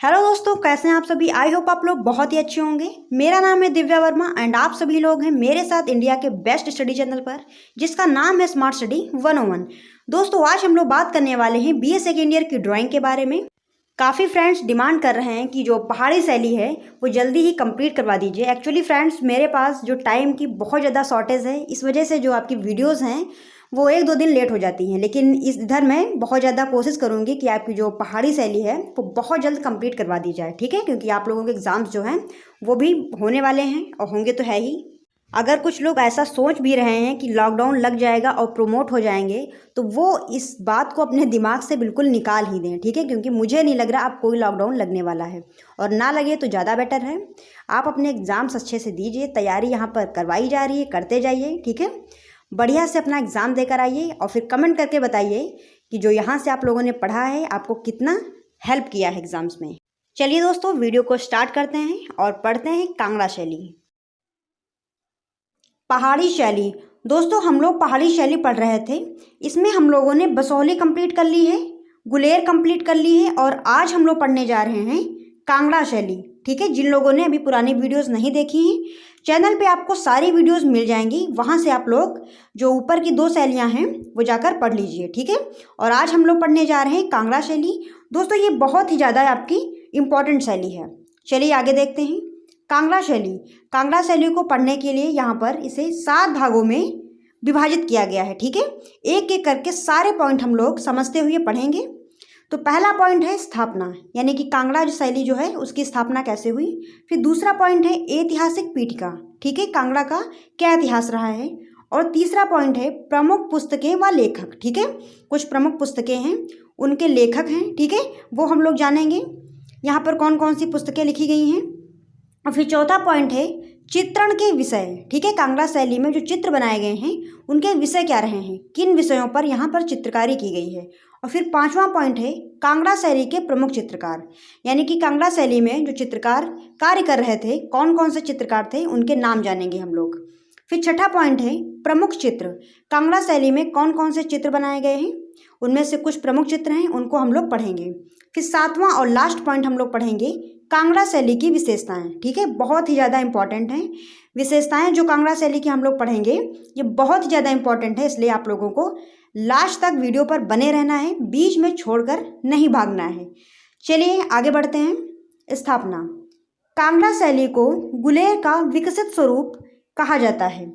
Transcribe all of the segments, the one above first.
Hello दोस्तों, कैसे हैं आप सभी। आई होप आप लोग बहुत ही अच्छे होंगे। मेरा नाम है दिव्या वर्मा एंड आप सभी लोग हैं मेरे साथ इंडिया के बेस्ट स्टडी चैनल पर, जिसका नाम है स्मार्ट स्टडी 101। दोस्तों, आज हम लोग बात करने वाले हैं बीए सेकेंड ईयर की ड्राइंग के बारे में। काफ़ी फ्रेंड्स डिमांड कर रहे हैं कि जो पहाड़ी शैली है वो जल्दी ही कंप्लीट करवा दीजिए। एक्चुअली फ्रेंड्स, मेरे पास जो टाइम की बहुत ज़्यादा शॉर्टेज है, इस वजह से जो आपकी वीडियोस हैं वो एक दो दिन लेट हो जाती हैं। लेकिन इधर मैं बहुत ज़्यादा कोशिश करूँगी कि आपकी जो पहाड़ी शैली है वो बहुत जल्द कंप्लीट करवा दी जाए, ठीक है। क्योंकि आप लोगों के एग्ज़ाम्स जो हैं वो भी होने वाले हैं और होंगे तो है ही। अगर कुछ लोग ऐसा सोच भी रहे हैं कि लॉकडाउन लग जाएगा और प्रमोट हो जाएंगे, तो वो इस बात को अपने दिमाग से बिल्कुल निकाल ही दें, ठीक है। क्योंकि मुझे नहीं लग रहा अब कोई लॉकडाउन लगने वाला है, और ना लगे तो ज़्यादा बेटर है। आप अपने एग्ज़ाम्स अच्छे से दीजिए, तैयारी यहाँ पर करवाई जा रही है, करते जाइए, ठीक है। बढ़िया से अपना एग्ज़ाम देकर आइए और फिर कमेंट करके बताइए कि जो यहाँ से आप लोगों ने पढ़ा है आपको कितना हेल्प किया है एग्ज़ाम्स में। चलिए दोस्तों, वीडियो को स्टार्ट करते हैं और पढ़ते हैं कांगड़ा शैली। पहाड़ी शैली। दोस्तों, हम लोग पहाड़ी शैली पढ़ रहे थे। इसमें हम लोगों ने बसौली कंप्लीट कर ली है, गुलेर कंप्लीट कर ली है, और आज हम लोग पढ़ने जा रहे हैं कांगड़ा शैली, ठीक है। जिन लोगों ने अभी पुरानी वीडियोस नहीं देखी हैं, चैनल पे आपको सारी वीडियोस मिल जाएंगी, वहाँ से आप लोग जो ऊपर की दो शैलियाँ हैं वो जाकर पढ़ लीजिए, ठीक है। और आज हम लोग पढ़ने जा रहे हैं कांगड़ा शैली। दोस्तों, ये बहुत ही ज़्यादा आपकी इम्पॉर्टेंट शैली है। चलिए आगे देखते हैं कांगड़ा शैली। कांगड़ा शैली को पढ़ने के लिए यहाँ पर इसे 7 भागों में विभाजित किया गया है, ठीक है। एक एक करके सारे पॉइंट हम लोग समझते हुए पढ़ेंगे। तो पहला पॉइंट है स्थापना, यानी कि कांगड़ा शैली जो है उसकी स्थापना कैसे हुई। फिर दूसरा पॉइंट है ऐतिहासिक पीठिका, ठीक है, कांगड़ा का क्या इतिहास रहा है। और तीसरा पॉइंट है प्रमुख पुस्तकें व लेखक, ठीक है। कुछ प्रमुख पुस्तकें हैं, उनके लेखक हैं, ठीक है, वो हम लोग जानेंगे यहाँ पर कौन कौन सी पुस्तकें लिखी गई हैं। और फिर चौथा पॉइंट है चित्रण के विषय, ठीक है। कांगड़ा शैली में जो चित्र बनाए गए हैं उनके विषय क्या रहे हैं, किन विषयों पर यहाँ पर चित्रकारी की गई है। और फिर पांचवा पॉइंट है कांगड़ा शैली के प्रमुख चित्रकार, यानी कि कांगड़ा शैली में जो चित्रकार कार्य कर रहे थे, कौन कौन से चित्रकार थे, उनके नाम जानेंगे हम लोग। फिर छठा पॉइंट है प्रमुख चित्र। कांगड़ा शैली में कौन कौन से चित्र बनाए गए हैं, उनमें से कुछ प्रमुख चित्र हैं, उनको हम लोग पढ़ेंगे। फिर सातवां और लास्ट पॉइंट हम लोग पढ़ेंगे कांगड़ा शैली की विशेषताएं, ठीक है। बहुत ही ज़्यादा इंपॉर्टेंट हैं विशेषताएं जो कांगड़ा शैली की हम लोग पढ़ेंगे, ये बहुत ही ज़्यादा इंपॉर्टेंट है। इसलिए आप लोगों को लास्ट तक वीडियो पर बने रहना है, बीच में छोड़कर नहीं भागना है। चलिए आगे बढ़ते हैं। स्थापना। कांगड़ा शैली को गुलेर का विकसित स्वरूप कहा जाता है।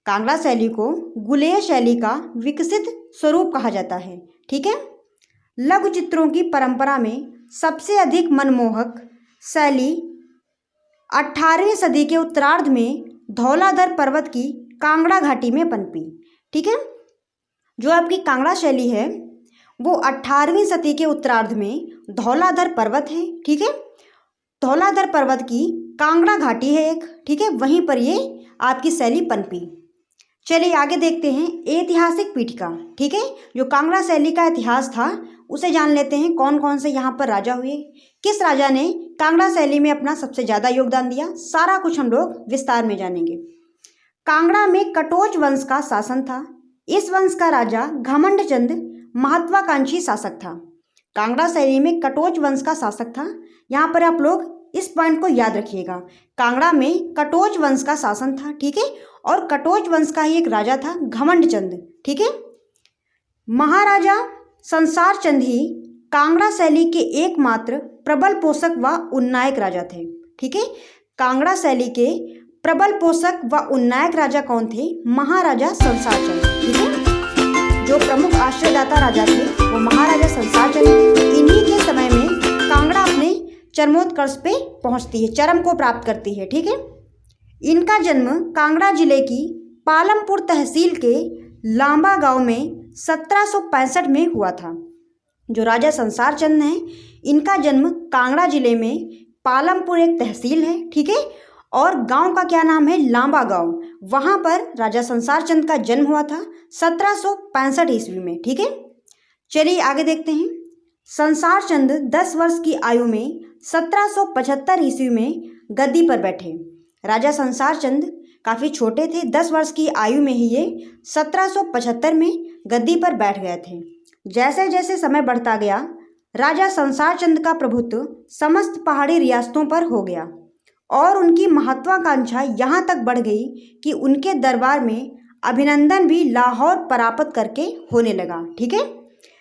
कांगड़ा शैली को गुलेर शैली का विकसित स्वरूप कहा जाता है, ठीक है। लघु चित्रों की परंपरा में सबसे अधिक मनमोहक शैली 18वीं सदी के उत्तरार्ध में धौलाधर पर्वत की कांगड़ा घाटी में पनपी, ठीक है। जो आपकी कांगड़ा शैली है वो 18वीं सदी के उत्तरार्ध में धौलाधर पर्वत है, ठीक है। धौलाधर पर्वत की कांगड़ा घाटी है एक, ठीक है, वहीं पर ये आपकी शैली पनपी। चलिए आगे देखते हैं ऐतिहासिक पीठिका, ठीक है। जो कांगड़ा शैली का इतिहास था उसे जान लेते हैं, कौन कौन से यहाँ पर राजा हुए, किस राजा ने कांगड़ा शैली में अपना सबसे ज़्यादा योगदान दिया, सारा कुछ हम लोग विस्तार में जानेंगे। कांगड़ा में कटोच वंश का शासन था। इस वंश का राजा घमंड चंद महत्वाकांक्षी शासक था। कांगड़ा शैली में कटोच वंश का शासक था। यहाँ पर आप लोग इस पॉइंट को याद रखिएगा, कांगड़ा में कटोच वंश का शासन था, ठीक है। और कटोच वंश का ही एक राजा था घमंड चंद, ठीक है। महाराजा संसार चंद ही कांगड़ा शैली के एकमात्र प्रबल पोषक व उन्नायक राजा थे, ठीक है। कांगड़ा शैली के प्रबल पोषक व उन्नायक राजा कौन थे, महाराजा संसार चंद, ठीक है। जो प्रमुख आश्रयदाता राजा थे वो महाराजा संसार चंद थे। इन्हीं के समय में कांगड़ा अपने चरमोत्कर्ष पे पहुंचती है, चरम को प्राप्त करती है, ठीक है। इनका जन्म कांगड़ा जिले की पालमपुर तहसील के लांबा गांव में 1765 में हुआ था। जो राजा संसार चंद हैं, इनका जन्म कांगड़ा जिले में पालमपुर एक तहसील है, ठीक है, और गांव का क्या नाम है, लांबा गांव। वहां पर राजा संसार चंद का जन्म हुआ था 1765 ईस्वी में, ठीक है। चलिए आगे देखते हैं। संसार चंद 10 वर्ष की आयु में 1775 ईस्वी में गद्दी पर बैठे। राजा संसार चंद काफ़ी छोटे थे, 10 वर्ष की आयु में ही ये 1775 में गद्दी पर बैठ गए थे। जैसे जैसे समय बढ़ता गया राजा संसार चंद का प्रभुत्व समस्त पहाड़ी रियासतों पर हो गया और उनकी महत्वाकांक्षा यहाँ तक बढ़ गई कि उनके दरबार में अभिनंदन भी लाहौर परापत करके होने लगा। ठीक है,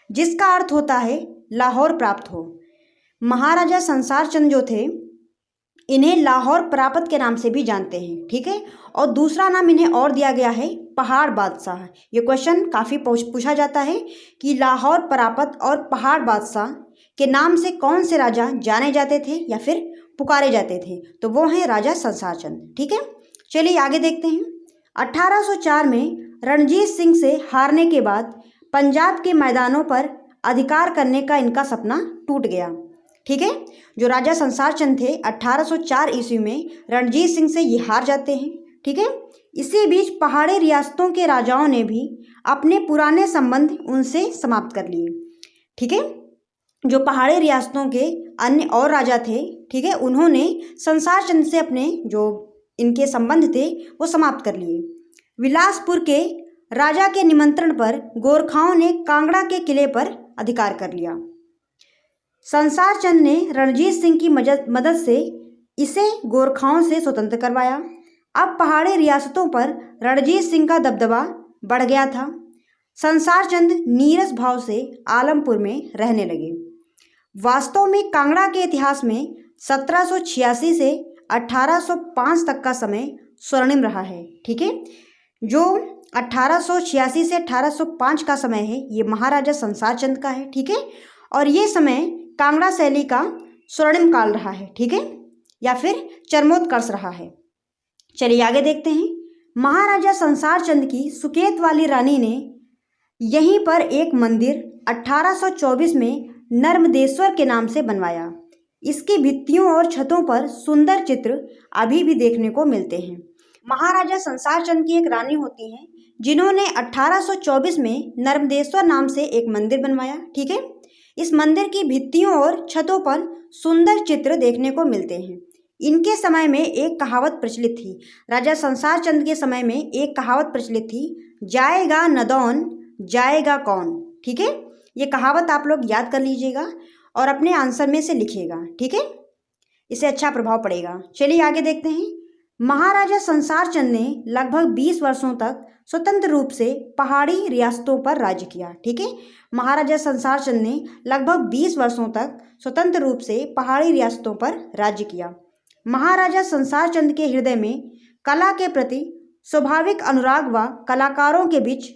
जिसका अर्थ होता है लाहौर प्राप्त हो। महाराजा संसार चंद जो थे इन्हें लाहौर परापत के नाम से भी जानते हैं। ठीक है, और दूसरा नाम इन्हें और दिया गया है पहाड़ बादशाह। ये क्वेश्चन काफ़ी पूछा जाता है कि लाहौर परापत और पहाड़ बादशाह के नाम से कौन से राजा जाने जाते थे या फिर पुकारे जाते थे, तो वो हैं राजा संसार चंद। ठीक है, चलिए आगे देखते हैं। 1804 में रणजीत सिंह से हारने के बाद पंजाब के मैदानों पर अधिकार करने का इनका सपना टूट गया। ठीक है, जो राजा संसार चंद थे 1804 ईस्वी में रणजीत सिंह से ये हार जाते हैं। ठीक है, इसी बीच पहाड़ी रियासतों के राजाओं ने भी अपने पुराने संबंध उनसे समाप्त कर लिए। ठीक है, जो पहाड़ी रियासतों के अन्य और राजा थे, ठीक है, उन्होंने संसार चंद से अपने जो इनके संबंध थे वो समाप्त कर लिए। विलासपुर के राजा के निमंत्रण पर गोरखाओं ने कांगड़ा के किले पर अधिकार कर लिया। संसार चंद ने रणजीत सिंह की मदद से इसे गोरखाओं से स्वतंत्र करवाया। अब पहाड़ी रियासतों पर रणजीत सिंह का दबदबा बढ़ गया था। संसार चंद नीरस भाव से आलमपुर में रहने लगे। वास्तव में कांगड़ा के इतिहास में 1786 से 1805 तक का समय स्वर्णिम रहा है। ठीक है, जो 1886 से 1805 का समय है ये महाराजा संसार चंद का है। ठीक है, और ये समय कांगड़ा शैली का स्वर्णिम काल रहा है। ठीक है, या फिर चरमोत्कर्ष रहा है। चलिए आगे देखते हैं। महाराजा संसार चंद की सुकेत वाली रानी ने यहीं पर एक मंदिर 1824 में नर्मदेश्वर के नाम से बनवाया। इसकी भित्तियों और छतों पर सुंदर चित्र अभी भी देखने को मिलते हैं। महाराजा संसार चंद की एक रानी होती हैं जिन्होंने 1824 में नर्मदेश्वर नाम से एक मंदिर बनवाया। ठीक है, इस मंदिर की भित्तियों और छतों पर सुंदर चित्र देखने को मिलते हैं। इनके समय में एक कहावत प्रचलित थी। राजा संसार चंद के समय में एक कहावत प्रचलित थी, जाएगा नदौन जाएगा कौन। ठीक है, ये कहावत आप लोग याद कर लीजिएगा और अपने आंसर में से लिखिएगा। ठीक है, इससे अच्छा प्रभाव पड़ेगा। चलिए आगे देखते हैं। महाराजा संसार चंद ने लगभग 20 वर्षों तक स्वतंत्र रूप से पहाड़ी रियासतों पर राज्य किया। ठीक है, महाराजा संसार चंद ने लगभग 20 वर्षों तक स्वतंत्र रूप से पहाड़ी रियासतों पर राज्य किया। महाराजा संसार चंद के हृदय में कला के प्रति स्वाभाविक अनुराग व कलाकारों के बीच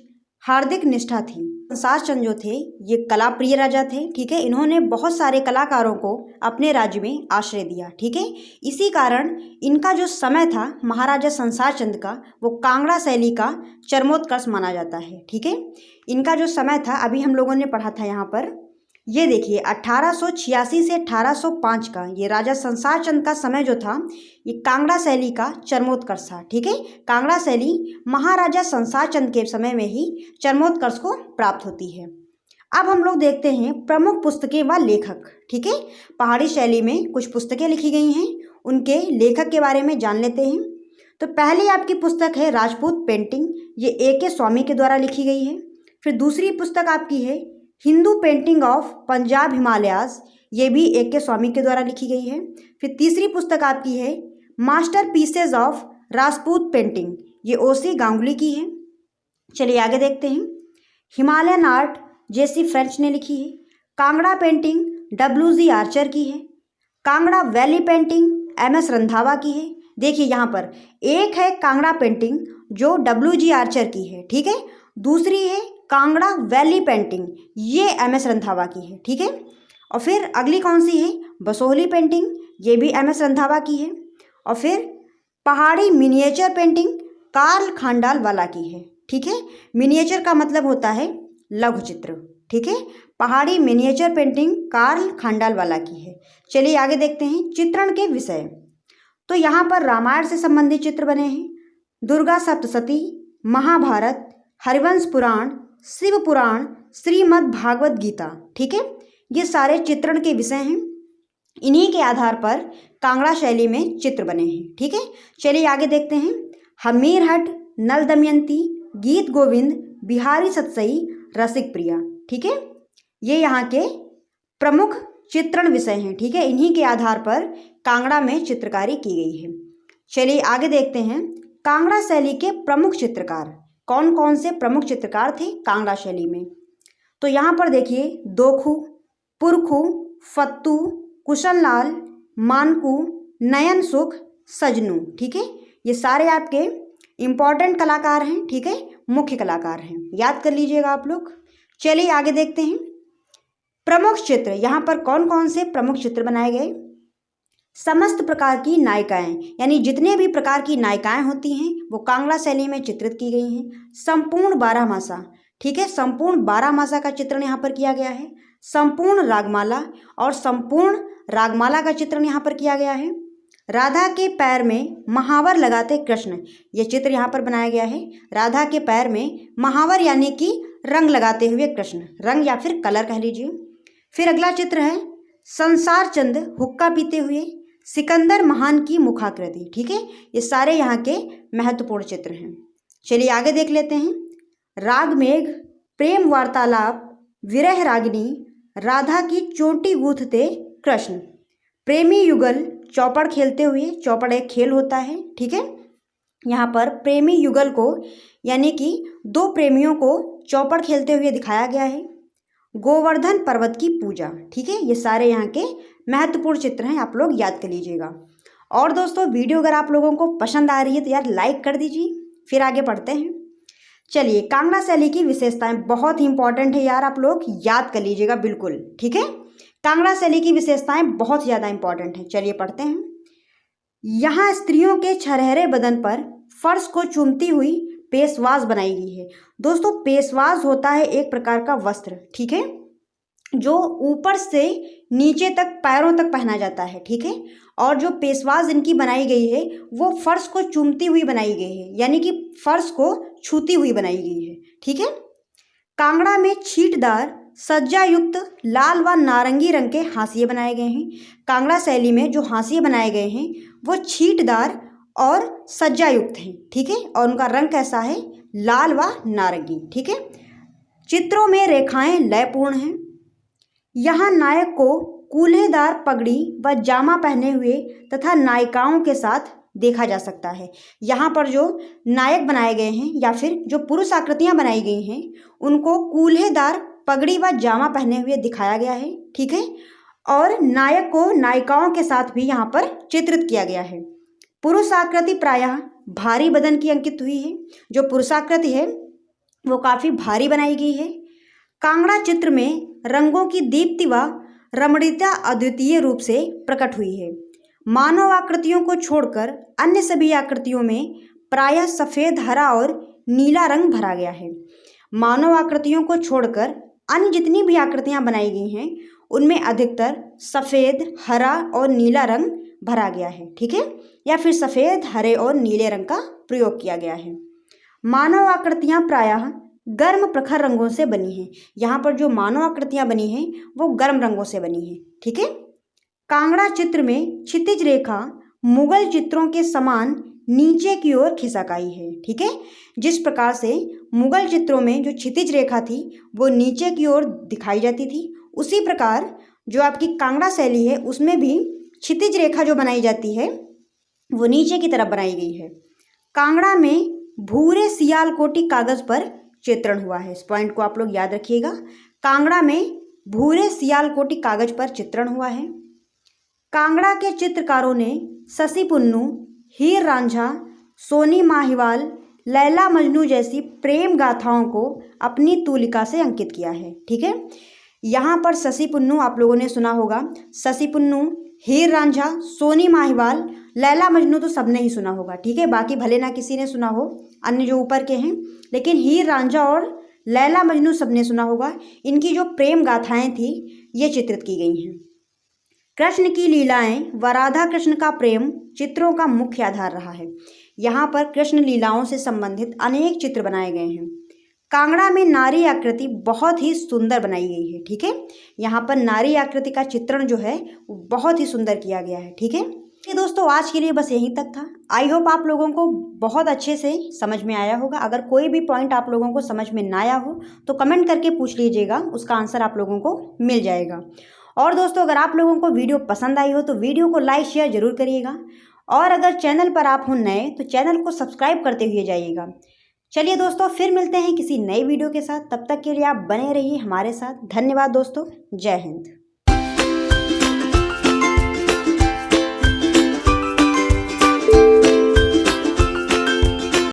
हार्दिक निष्ठा थी। संसार चंद जो थे ये कला प्रिय राजा थे। ठीक है, इन्होंने बहुत सारे कलाकारों को अपने राज्य में आश्रय दिया। ठीक है, इसी कारण इनका जो समय था महाराजा संसार चंद का वो कांगड़ा शैली का चरमोत्कर्ष माना जाता है। ठीक है, इनका जो समय था अभी हम लोगों ने पढ़ा था यहाँ पर, ये देखिए 1886 से 1805 का ये राजा संसार चंद का समय जो था ये कांगड़ा शैली का चरमोत्कर्ष था। ठीक है, कांगड़ा शैली महाराजा संसार चंद के समय में ही चरमोत्कर्ष को प्राप्त होती है। अब हम लोग देखते हैं प्रमुख पुस्तकें व लेखक। ठीक है, पहाड़ी शैली में कुछ पुस्तकें लिखी गई हैं, उनके लेखक के बारे में जान लेते हैं। तो पहली आपकी पुस्तक है राजपूत पेंटिंग, ये A.K. स्वामी के द्वारा लिखी गई है। फिर दूसरी पुस्तक आपकी है हिंदू पेंटिंग ऑफ पंजाब हिमालयाज, ये भी A.K. स्वामी के द्वारा लिखी गई है। फिर तीसरी पुस्तक आपकी है master pieces of Rajput painting, ये O.C. गांगुली की है। चलिए आगे देखते हैं। Himalayan art J.C. फ्रेंच ने लिखी है। Kangra painting W.G. आर्चर की है। Kangra valley painting M.S. Randhawa की है। देखिए यहाँ पर एक है कांगड़ा पेंटिंग जो W.G. आर्चर की है। ठीक है, दूसरी है कांगड़ा वैली पेंटिंग, ये M.S. रंधावा की है। ठीक है, और फिर अगली कौन सी है बसोहली पेंटिंग, ये भी M.S. रंधावा की है। और फिर पहाड़ी मिनिएचर पेंटिंग कार्ल खांडालवाला की है। ठीक है, मिनिएचर का मतलब होता है लघु चित्र। ठीक है, पहाड़ी मिनिएचर पेंटिंग कार्ल खांडालवाला की है। चलिए आगे देखते हैं चित्रण के विषय। तो यहाँ पर रामायण से संबंधित चित्र बने हैं, दुर्गा सप्तशती, महाभारत, हरिवंश पुराण, शिव पुराण, श्रीमद् भागवत गीता। ठीक है, ये सारे चित्रण के विषय हैं। इन्हीं के आधार पर कांगड़ा शैली में चित्र बने हैं। ठीक है, चलिए आगे देखते हैं। हमीरहट, नल दमयंती, गीत गोविंद, बिहारी सतसई, रसिक प्रिया। ठीक है, ये यहाँ के प्रमुख चित्रण विषय हैं। ठीक है, इन्हीं के आधार पर कांगड़ा में चित्रकारी की गई है। चलिए आगे देखते हैं, कांगड़ा शैली के प्रमुख चित्रकार कौन कौन से प्रमुख चित्रकार थे कांगड़ा शैली में। तो यहाँ पर देखिए, दोखू, पुरखू, फत्तू, कुशनलाल, मानकू, नयन सुख, सजनू। ठीक है, ये सारे आपके इम्पॉर्टेंट कलाकार हैं। ठीक है, मुख्य कलाकार हैं, याद कर लीजिएगा आप लोग। चलिए आगे देखते हैं, प्रमुख चित्र यहाँ पर कौन कौन से प्रमुख चित्र बनाए गए। समस्त प्रकार की नायिकाएं, यानी जितने भी प्रकार की नायिकाएं होती हैं वो कांगड़ा शैली में चित्रित की गई हैं। संपूर्ण बारहमासा, ठीक है, संपूर्ण बारहमासा का चित्रण यहाँ पर किया गया है। संपूर्ण रागमाला और संपूर्ण रागमाला का चित्रण यहाँ पर किया गया है। राधा के पैर में महावर लगाते कृष्ण, ये चित्र यहाँ पर बनाया गया है। राधा के पैर में महावर यानी कि रंग लगाते हुए कृष्ण, रंग या फिर कलर कह लीजिए। फिर अगला चित्र है संसार चंद हुक्का पीते हुए, सिकंदर महान की मुखाकृति। ठीक है, ये सारे यहाँ के महत्वपूर्ण चित्र हैं। चलिए आगे देख लेते हैं, राग मेघ, प्रेम वार्तालाप, विरह रागिनी, राधा की चोटी गूंथते कृष्ण, प्रेमी युगल, चौपड़ खेलते हुए, चौपड़ एक खेल होता है। ठीक है, यहाँ पर प्रेमी युगल को यानी कि दो प्रेमियों को चौपड़ खेलते हुए दिखाया गया है। गोवर्धन पर्वत की पूजा। ठीक है, ये सारे यहाँ के महत्वपूर्ण चित्र हैं, आप लोग याद कर लीजिएगा। और दोस्तों, वीडियो अगर आप लोगों को पसंद आ रही है तो यार लाइक कर दीजिए। फिर आगे बढ़ते हैं। चलिए, कांगड़ा शैली की विशेषताएं बहुत ही इंपॉर्टेंट है यार, आप लोग याद कर लीजिएगा बिल्कुल। ठीक है, कांगड़ा शैली की विशेषताएं बहुत ज़्यादा इंपॉर्टेंट है। चलिए पढ़ते हैं। यहाँ स्त्रियों के छरहरे बदन पर फर्श को चूमती हुई पेशवाज बनाई गई है। दोस्तों, पेशवाज होता है एक प्रकार का वस्त्र, ठीक है, जो ऊपर से नीचे तक पैरों तक पहना जाता है। ठीक है, और जो पेशवाज इनकी बनाई गई है वो फर्श को चूमती हुई बनाई गई है, यानी कि फर्श को छूती हुई बनाई गई है। ठीक है, कांगड़ा में छींटदार सज्जा युक्त लाल व नारंगी रंग के हाशिए बनाए गए हैं। कांगड़ा शैली में जो हाशिए बनाए गए हैं वो छींटदार और सज्जा युक्त हैं। ठीक है, और उनका रंग कैसा है, लाल व नारंगी। ठीक है, चित्रों में रेखाएं लयपूर्ण हैं। यहाँ नायक को कूल्हेदार पगड़ी व जामा पहने हुए तथा नायिकाओं के साथ देखा जा सकता है। यहाँ पर जो नायक बनाए गए हैं या फिर जो पुरुष आकृतियाँ बनाई गई हैं उनको कूल्हेदार पगड़ी व जामा पहने हुए दिखाया गया है। ठीक है, और नायक को नायिकाओं के साथ भी यहाँ पर चित्रित किया गया है। पुरुष आकृति प्रायः भारी बदन की अंकित हुई है। जो पुरुषाकृति है वो काफ़ी भारी बनाई गई है। कांगड़ा चित्र में रंगों की दीप्ति व रमणीयता अद्वितीय रूप से प्रकट हुई है। मानव आकृतियों को छोड़कर अन्य सभी आकृतियों में प्रायः सफ़ेद, हरा और नीला रंग भरा गया है। मानव आकृतियों को छोड़कर अन्य जितनी भी आकृतियां बनाई गई हैं उनमें अधिकतर सफ़ेद, हरा और नीला रंग भरा गया है। ठीक है, या फिर सफ़ेद, हरे और नीले रंग का प्रयोग किया गया है। मानव आकृतियां प्रायः गर्म प्रखर रंगों से बनी हैं। यहाँ पर जो मानव आकृतियां बनी हैं वो गर्म रंगों से बनी हैं। ठीक है, कांगड़ा चित्र में क्षितिज रेखा मुगल चित्रों के समान नीचे की ओर खिसक आई है। ठीक है, जिस प्रकार से मुगल चित्रों में जो क्षितिज रेखा थी वो नीचे की ओर दिखाई जाती थी, उसी प्रकार जो आपकी कांगड़ा शैली है उसमें भी क्षितिज रेखा जो बनाई जाती है वो नीचे की तरफ बनाई गई है। कांगड़ा में भूरे सियालकोटी कागज पर चित्रण हुआ है। इस पॉइंट को आप लोग याद रखिएगा। कांगड़ा में भूरे सियालकोटी कागज पर चित्रण हुआ है। कांगड़ा के चित्रकारों ने शशि पुन्नू, हीर रांझा, सोनी माहिवाल, लैला मजनू जैसी प्रेम गाथाओं को अपनी तूलिका से अंकित किया है। ठीक है, यहाँ पर शशि पुन्नू आप लोगों ने सुना होगा। शशि पुन्नू, हीर रांझा, सोनी माहिवाल, लैला मजनू तो सबने ही सुना होगा। ठीक है, बाकी भले ना किसी ने सुना हो अन्य जो ऊपर के हैं, लेकिन हीर रांझा और लैला मजनू सबने सुना होगा। इनकी जो प्रेम गाथाएं थी ये चित्रित की गई हैं। कृष्ण की लीलाएं व राधा कृष्ण का प्रेम चित्रों का मुख्य आधार रहा है। यहाँ पर कृष्ण लीलाओं से संबंधित अनेक चित्र बनाए गए हैं। कांगड़ा में नारी आकृति बहुत ही सुंदर बनाई गई है। ठीक है, यहाँ पर नारी आकृति का चित्रण जो है वो बहुत ही सुंदर किया गया है। ठीक है, ये दोस्तों आज के लिए बस यहीं तक था। आई होप आप लोगों को बहुत अच्छे से समझ में आया होगा। अगर कोई भी पॉइंट आप लोगों को समझ में ना आया हो तो कमेंट करके पूछ लीजिएगा, उसका आंसर आप लोगों को मिल जाएगा। और दोस्तों अगर आप लोगों को वीडियो पसंद आई हो तो वीडियो को लाइक शेयर ज़रूर करिएगा, और अगर चैनल पर आप हो नए तो चैनल को सब्सक्राइब करते हुए जाइएगा। चलिए दोस्तों, फिर मिलते हैं किसी नई वीडियो के साथ। तब तक के लिए आप बने रहिए हमारे साथ। धन्यवाद दोस्तों, जय हिंद।